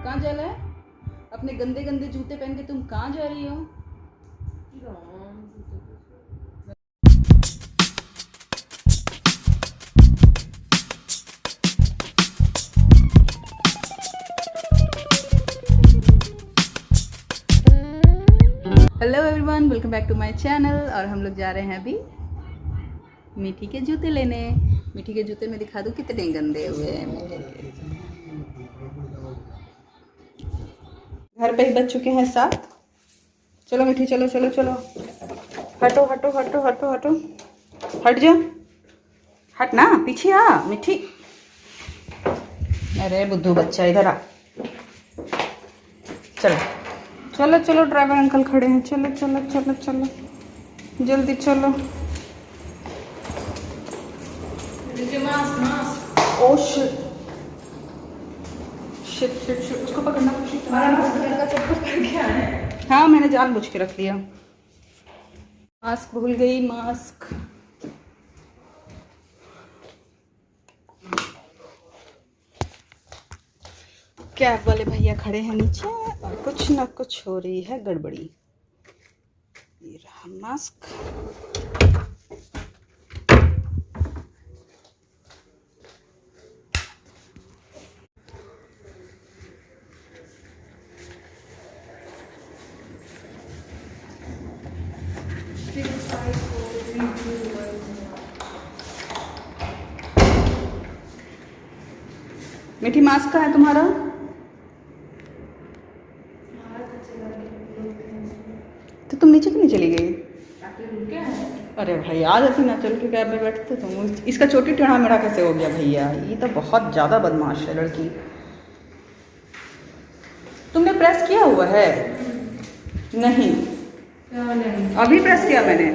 कहाँ जाना है? अपने गंदे गंदे जूते पहन के तुम कहाँ जा रही हो? Hello everyone, welcome back to my channel. और हम लोग जा रहे हैं अभी मीठी के जूते लेने। मीठी के जूते में दिखा दूँ कितने गंदे हुए हैं मीठी के। घर पे ही बच चुके हैं 7। चलो मीठी, चलो चलो चलो। हटो हटो हटो हटो हटो, हट जा, हट ना, पीछे आ मीठी। अरे बुद्धू बच्चा, इधर आ। चलो चलो चलो, ड्राइवर अंकल खड़े हैं। चलो चलो चलो चलो, जल्दी चलो। Oh shit shit shit shit, उसको पकड़ना। हाँ, मैंने जानबूझ के रख दिया। मास्क भूल गई, मास्क। कैब वाले भैया खड़े हैं नीचे और कुछ ना कुछ हो रही है गड़बड़ी। ये रहा मास्क। मीठी, मास्क कहाँ है तुम्हारा? तो तुम नीचे क्यों नहीं चली गई? अरे भाई, आ जाती ना, चल के कैब में बैठते तुम। इसका चोटी टेढ़ा मेढ़ा कैसे हो गया भैया? ये तो बहुत ज़्यादा बदमाश है लड़की। तुमने प्रेस किया हुआ है? नहीं, अभी प्रेस किया मैंने।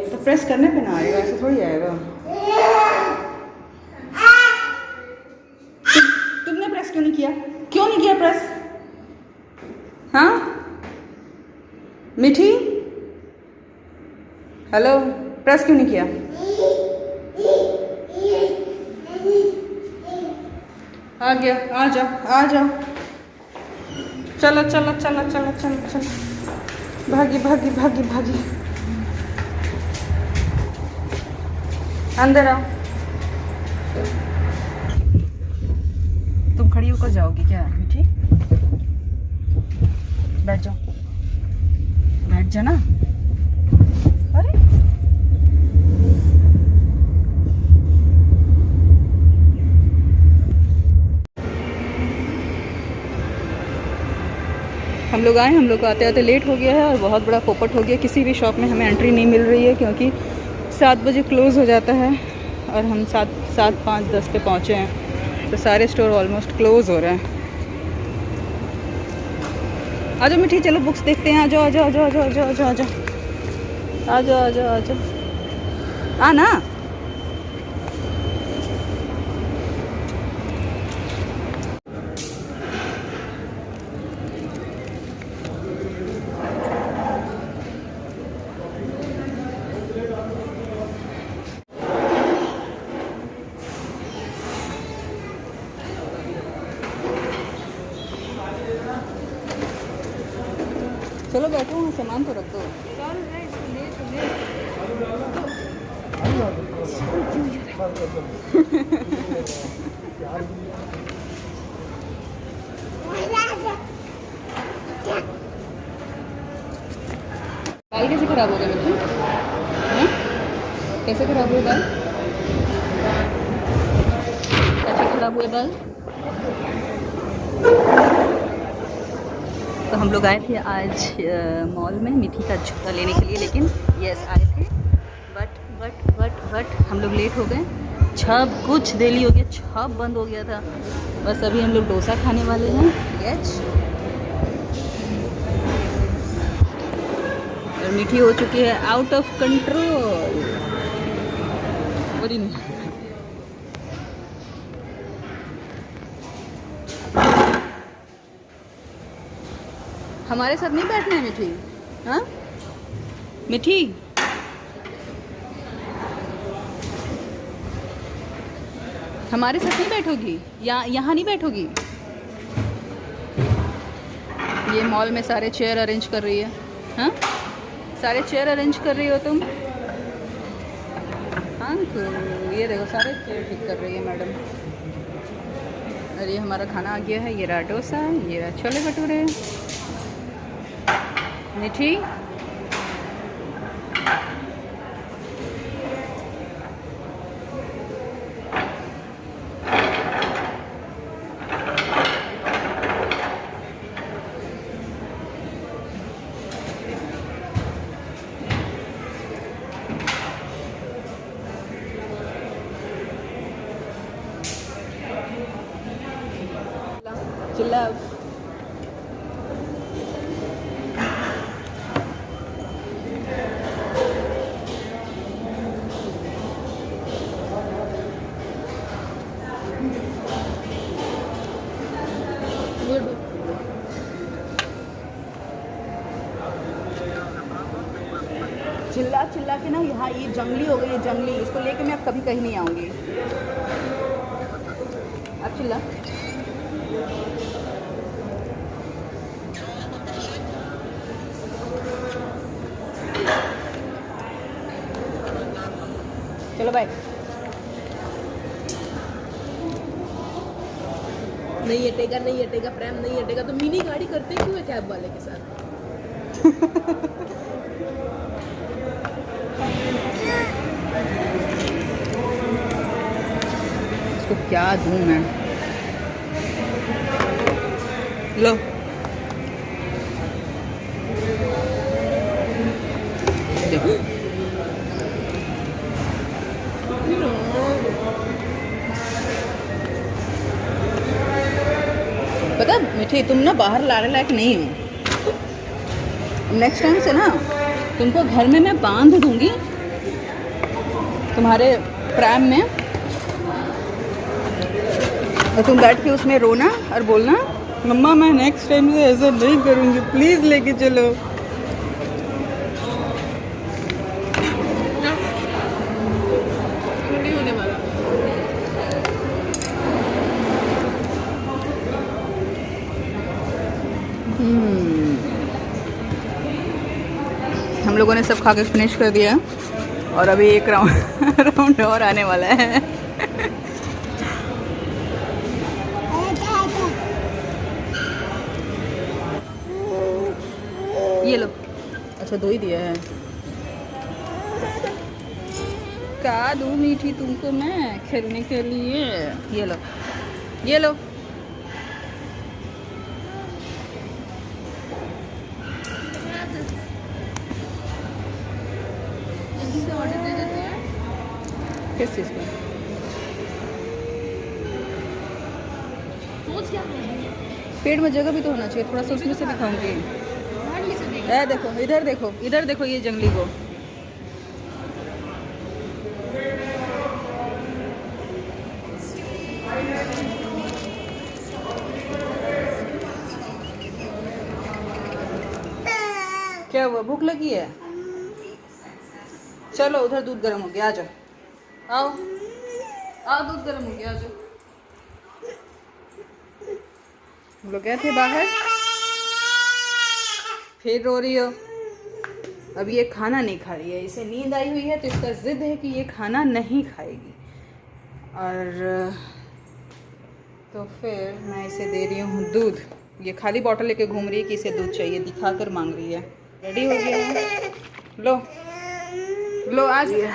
तो प्रेस करने पे ना आएगा, ऐसे थोड़ी आएगा। तुमने प्रेस क्यों नहीं किया? क्यों नहीं किया प्रेस? हाँ मीठी, हेलो, प्रेस क्यों नहीं किया? आ गया, आ जाओ आ जाओ। चलो चलो चलो चलो चलो चलो, भागी भागी भागी भागी, अंदर आओ। तुम खड़ी होकर जाओगी क्या मीठी? बैठ जाओ, बैठ जाना। अरे हम लोग आए, हम लोग को आते आते लेट हो गया है और बहुत बड़ा पोपट हो गया। किसी भी शॉप में हमें एंट्री नहीं मिल रही है क्योंकि 7 बजे क्लोज़ हो जाता है और हम 7:05-10 पे पहुँचे हैं, तो सारे स्टोर ऑलमोस्ट क्लोज़ हो रहे हैं। आ जाओ मीठी, चलो बुक्स देखते हैं। आ जाओ आ जाओ आ जाओ आ जाओ आ जाओ आ जाओ आ जाओ आ जाओ आ जाओ आ जाओ, आ ना। चलो बैठो, वहाँ सामान तो रख दो। बाल कैसे खराब हो गए बच्चे? हाँ? कैसे खराब हुए बाल? कैसे खराब हुए बाल? तो हम लोग आए थे आज मॉल में मीठी का जूता लेने के लिए, लेकिन यस आए थे, बट हम लोग लेट हो गए। छब कुछ देरी हो गया, छब बंद हो गया था। बस अभी हम लोग डोसा खाने वाले हैं। यस, और मीठी हो चुकी है आउट ऑफ कंट्रोल। बड़ी नहीं, हमारे साथ नहीं बैठना है मीठी। हाँ मीठी, हमारे साथ नहीं बैठोगी? यहाँ नहीं बैठोगी? ये मॉल में सारे चेयर अरेंज कर रही है। हाँ, सारे चेयर अरेंज कर रही हो तुम? हाँ, तो ये देखो सारे चेयर ठीक कर रही है मैडम। और ये हमारा खाना आ गया है। ये रहा डोसा, ये रहा छोले भटूरे। मीठी चिल्ला। चिल्ला चिल्ला के ना, यहाँ ये जंगली हो गई है, जंगली। इसको लेके मैं अब कभी कहीं नहीं आऊँगी। अब चिल्ला। चलो बाय। नहीं हटेगा, नहीं हटेगा प्रेम, नहीं हटेगा। तो मिनी गाड़ी करते क्यों है कैब वाले के साथ? इसको क्या दूं मैं? लो देखो। पता मीठी, तुम ना बाहर लाने लायक नहीं हो। नेक्स्ट टाइम से ना तुमको घर में मैं बांध दूंगी तुम्हारे प्रैम में, और तुम बैठ के उसमें रोना और बोलना, मम्मा मैं नेक्स्ट टाइम से ऐसा नहीं करूँगी, प्लीज़ लेके चलो। नहीं होने वाला। हम लोगों ने सब खा के फिनिश कर दिया और अभी एक राउंड राउंड और आने वाला है। ये लो। अच्छा, दो ही दिया है। क्या दूँ मीठी तुमको मैं खेलने के लिए? ये लो, ये लो। ऑर्डर दे देते हैं। किस चीज़ का? सोच क्या है? पेट में जगह भी तो होना चाहिए, थोड़ा सा उसमें से भी खाऊंगी। ए देखो, इधर देखो, इधर देखो ये जंगली को। क्या हुआ, भूख लगी है? चलो उधर दूध गर्म हो गया, आ जाओ। आओ आओ, दूध गर्म हो गया, आ जाओ। हम लोग गए थे बाहर, फिर रो रही हो। अब ये खाना नहीं खा रही है, इसे नींद आई हुई है तो इसका जिद है कि ये खाना नहीं खाएगी। और तो फिर मैं इसे दे रही हूँ दूध। ये खाली बॉटल लेके घूम रही है कि इसे दूध चाहिए, दिखा कर मांग रही है। रेडी हो गया है, लो लो, आ गया।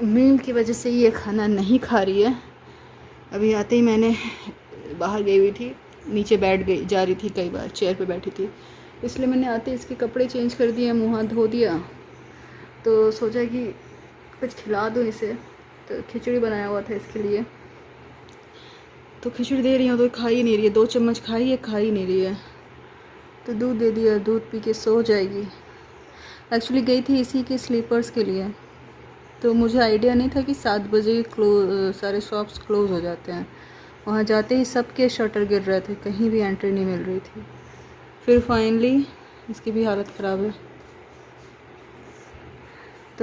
मील की वजह से ये खाना नहीं खा रही है। अभी आते ही मैंने बाहर गई हुई थी, नीचे बैठ गई जा रही थी, कई बार चेयर पे बैठी थी, इसलिए मैंने आते इसके कपड़े चेंज कर दिए, मुँह हाथ धो दिया। तो सोचा कि कुछ खिला दूँ इसे, तो खिचड़ी बनाया हुआ था इसके लिए, तो खिचड़ी दे रही हूँ तो खा ही नहीं रही है। 2 चम्मच खाई है, खा ही नहीं रही है। तो दूध दे दिया, दूध पी के सो जाएगी। एक्चुअली गई थी इसी के स्लीपर्स के लिए, तो मुझे आइडिया नहीं था कि 7 बजे सारे शॉप्स क्लोज़ हो जाते हैं। वहाँ जाते ही सबके शटर गिर रहे थे, कहीं भी एंट्री नहीं मिल रही थी। फिर फाइनली इसकी भी हालत ख़राब है,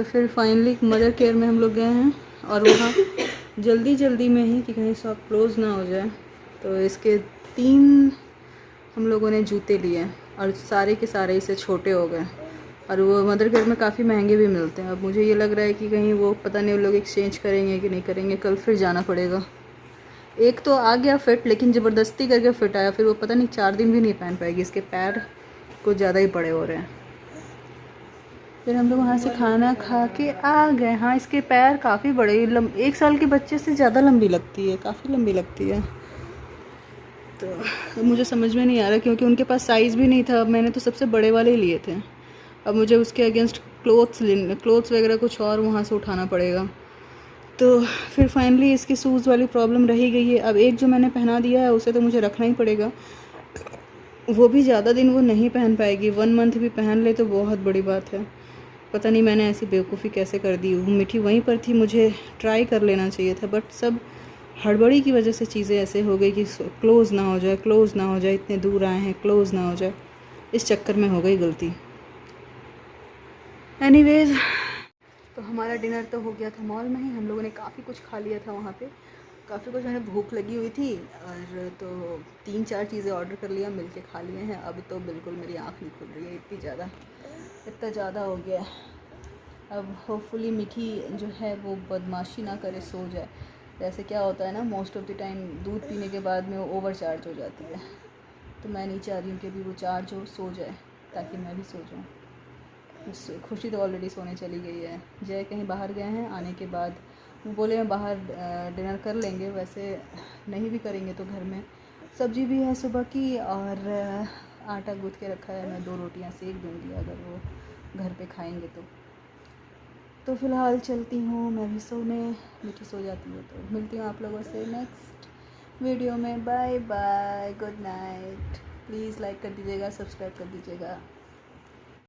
तो फिर फाइनली मदर केयर में हम लोग गए हैं और वहाँ जल्दी में ही कि कहीं शॉप क्लोज़ ना हो जाए, तो इसके 3 हम लोगों ने जूते लिए और सारे के सारे इसे छोटे हो गए और वो मदर केयर में काफ़ी महंगे भी मिलते हैं। अब मुझे ये लग रहा है कि कहीं वो पता नहीं वो लोग एक्सचेंज करेंगे कि नहीं करेंगे, कल फिर जाना पड़ेगा। एक तो आ गया फिट, लेकिन ज़बरदस्ती करके फिट आया, फिर वो पता नहीं 4 दिन भी नहीं पहन पाएगी, इसके पैर कुछ ज़्यादा ही बड़े हो रहे हैं। फिर हम लोग वहाँ से खाना खा के आ गए। हाँ, इसके पैर काफ़ी बड़े, 1 साल के बच्चे से ज़्यादा लंबी लगती है, काफ़ी लंबी लगती है। तो मुझे समझ में नहीं आ रहा क्योंकि उनके पास साइज़ भी नहीं था। मैंने तो सबसे बड़े वाले ही लिए थे। अब मुझे उसके अगेंस्ट क्लोथ्स वगैरह कुछ और वहाँ से उठाना पड़ेगा। तो फिर फाइनली इसकी शूज़ वाली प्रॉब्लम रही गई है। अब एक जो मैंने पहना दिया है उसे तो मुझे रखना ही पड़ेगा, वो भी ज़्यादा दिन वो नहीं पहन पाएगी। 1 मंथ भी पहन ले तो बहुत बड़ी बात है। पता नहीं मैंने ऐसी बेवकूफ़ी कैसे कर दी। वो मीठी वहीं पर थी, मुझे ट्राई कर लेना चाहिए था, बट सब हड़बड़ी की वजह से चीज़ें ऐसे हो गई कि क्लोज़ ना हो जाए, इतने दूर आए हैं, क्लोज़ ना हो जाए, इस चक्कर में हो गई गलती। एनीवेज़, तो हमारा डिनर तो हो गया था मॉल में ही। हम लोगों ने काफ़ी कुछ खा लिया था वहाँ पे, काफ़ी कुछ, हमें भूख लगी हुई थी और तो 3-4 चीज़ें ऑर्डर कर लिया, मिल के खा लिए हैं। अब तो बिल्कुल मेरी आँख नहीं खुल रही है, इतना ज़्यादा हो गया है। अब होपफुली मीठी जो है वो बदमाशी ना करे, सो जाए। जैसे क्या होता है ना, मोस्ट ऑफ द टाइम दूध पीने के बाद में वो ओवर चार्ज हो जाती है, तो मैं नहीं चाह रही हूँ कि अभी वो चार्ज हो, सो जाए, ताकि मैं भी सो जाऊँ। खुशी तो ऑलरेडी सोने चली गई है। जय कहीं बाहर गए हैं, आने के बाद वो बोले हैं बाहर डिनर कर लेंगे, वैसे नहीं भी करेंगे तो घर में सब्ज़ी भी है सुबह की और आटा गूँथ के रखा है, मैं 2 रोटियां सेक दूँगी अगर वो घर पे खाएंगे तो फ़िलहाल चलती हूँ मैं भी सोने। मीठी सो जाती है, तो मिलती हूँ आप लोगों से नेक्स्ट वीडियो में। Bye bye, good night. Please like कर दीजिएगा, सब्सक्राइब कर दीजिएगा।